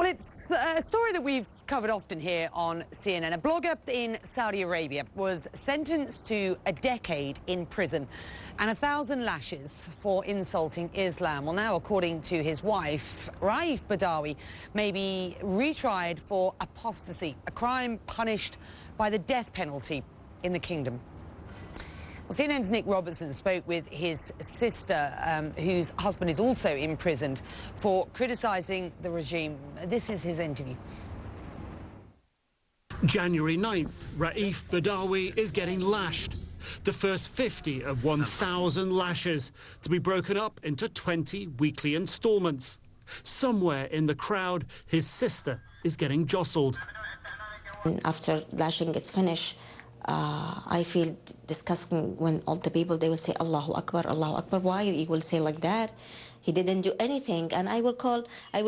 Well, it's a story that we've covered often here on CNN. A blogger in Saudi Arabia was sentenced to a decade in prison and 1,000 lashes for insulting Islam. Well, now, according to his wife, Raef Badawi may be retried for apostasy, a crime punished by the death penalty in the kingdom. Well, CNN's Nick Robertson spoke with his sister, whose husband is also imprisoned for criticising the regime. This is his interview. January 9th, Raef Badawi is getting lashed. The first 50 of 1,000 lashes to be broken up into 20 weekly instalments. Somewhere in the crowd, his sister is getting jostled. After lashing is finished, I feel disgusting when all the people, they will say, Allahu Akbar, Allahu Akbar. Why you will say like that? He didn't do anything. And I will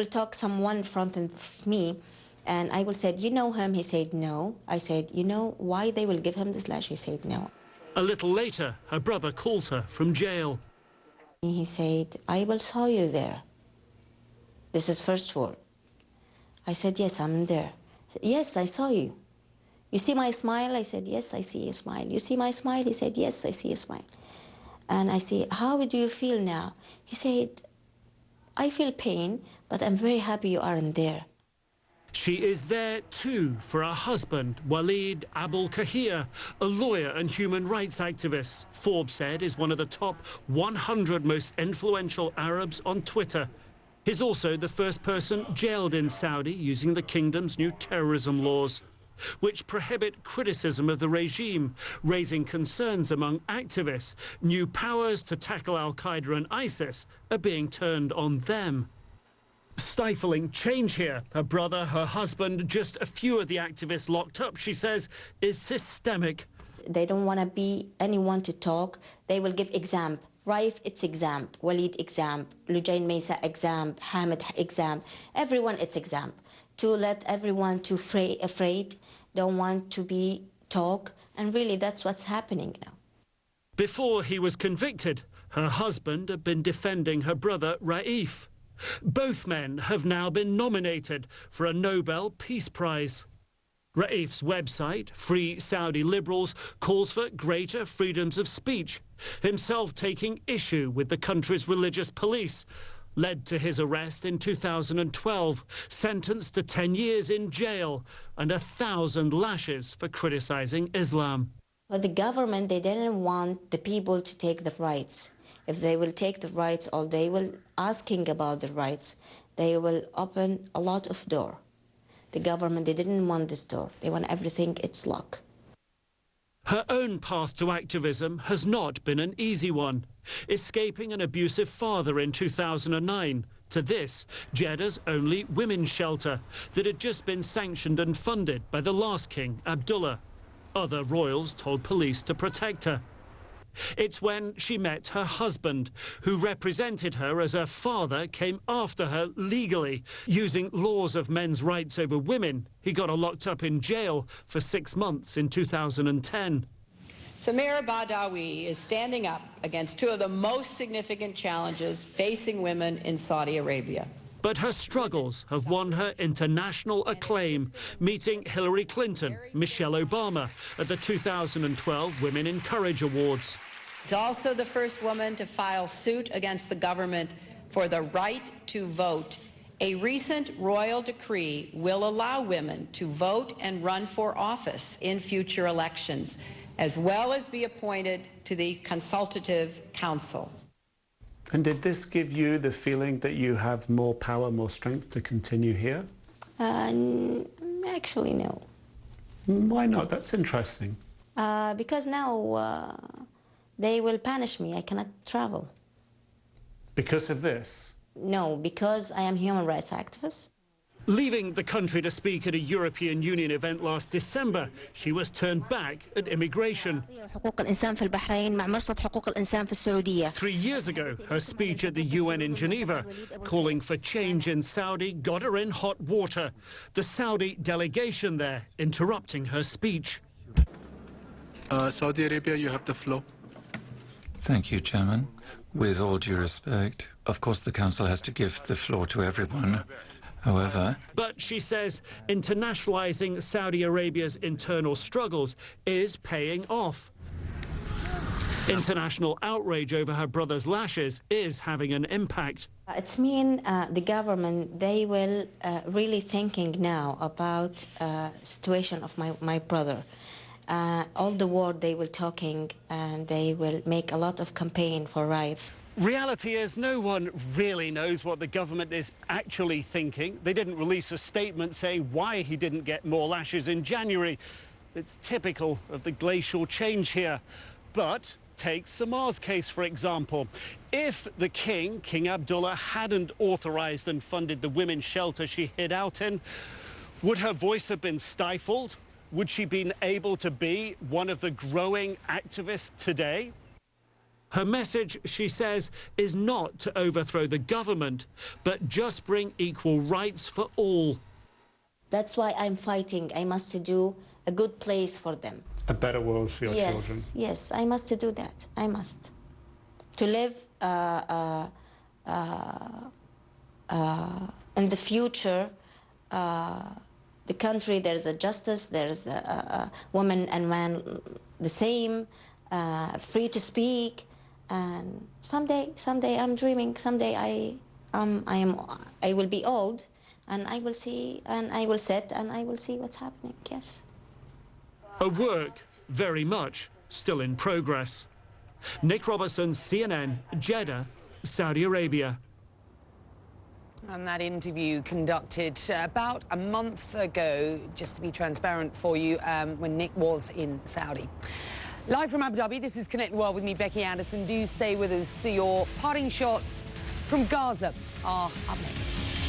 talk someone in front of me, and I will say, you know him? He said, no. I said, you know why they will give him this lash? He said, no. A little later, her brother calls her from jail. He said, I will saw you there. This is first word. I said, yes, I'm there. Yes, I saw you. You see my smile? I said, yes, I see your smile. You see my smile? He said, yes, I see your smile. And I said, how do you feel now? He said, I feel pain, but I'm very happy you aren't there. She is there too for her husband, Walid Abul-Kahir, a lawyer and human rights activist. Forbes said is one of the top 100 most influential Arabs on Twitter. He's also the first person jailed in Saudi using the kingdom's new terrorism laws, which prohibit criticism of the regime, raising concerns among activists. New powers to tackle Al-Qaeda and ISIS are being turned on them. Stifling change here. Her brother, her husband, just a few of the activists locked up, she says, is systemic. They don't want to be anyone to talk. They will give exam. Raef, it's exam. Walid, exam. Lujain Mesa, exam. Hamid, exam. Everyone, it's exam. To let everyone to afraid, don't want to be talk, and really that's what's happening now. Before he was convicted, her husband had been defending her brother Raef. Both men have now been nominated for a Nobel Peace Prize. Raef's website, Free Saudi Liberals, calls for greater freedoms of speech, himself taking issue with the country's religious police, led to his arrest in 2012, sentenced to 10 years in jail and 1,000 lashes for criticizing Islam. But the government, they didn't want the people to take the rights. If they will take the rights, or they will asking about the rights, they will open a lot of door. The government, they didn't want this door. They want everything, it's locked. Her own path to activism has not been an easy one. Escaping an abusive father in 2009 to this, Jeddah's only women's shelter that had just been sanctioned and funded by the last king, Abdullah. Other royals told police to protect her. It's when she met her husband, who represented her as her father came after her legally, using laws of men's rights over women. He got her locked up in jail for 6 months in 2010. Samira Badawi is standing up against two of the most significant challenges facing women in Saudi Arabia. But her struggles have won her international acclaim, meeting Hillary Clinton, Michelle Obama at the 2012 Women in Courage Awards. She's also the first woman to file suit against the government for the right to vote. A recent royal decree will allow women to vote and run for office in future elections, as well as be appointed to the Consultative Council. And did this give you the feeling that you have more power, more strength to continue here? Actually, no. Why not? That's interesting. Because now they will punish me. I cannot travel. Because of this? No, because I am a human rights activist. Leaving the country to speak at a European Union event last December, she was turned back at immigration. 3 years ago, her speech at the UN in Geneva, calling for change in Saudi, got her in hot water. The Saudi delegation there interrupting her speech. Saudi Arabia, you have the floor. Thank you, Chairman. With all due respect, of course the Council has to give the floor to everyone. However, But she says internationalizing Saudi Arabia's internal struggles is paying off. International outrage over her brother's lashes is having an impact. It's mean the government, they will really thinking now about situation of my brother. All the world they will talking and they will make a lot of campaign for Raef. Reality is no one really knows what the government is actually thinking. They didn't release a statement saying why he didn't get more lashes in January. It's typical of the glacial change here. But take Samar's case, for example. If the King Abdullah, hadn't authorized and funded the women's shelter she hid out in, would her voice have been stifled? Would she been able to be one of the growing activists today? Her message, she says, is not to overthrow the government, but just bring equal rights for all. That's why I'm fighting. I must do a good place for them. A better world for your children. Yes, I must do that. I must. To live in the future, the country, there's a justice, there's a woman and man the same, free to speak. And someday I'm dreaming. Someday I will be old, and I will see, and I will sit, and I will see what's happening. Yes. A work very much still in progress. Nick Robertson, CNN, Jeddah, Saudi Arabia. And that interview conducted about a month ago, just to be transparent for you, when Nick was in Saudi. Live from Abu Dhabi, this is Connect the World with me, Becky Anderson. Do stay with us. So your parting shots from Gaza are up next.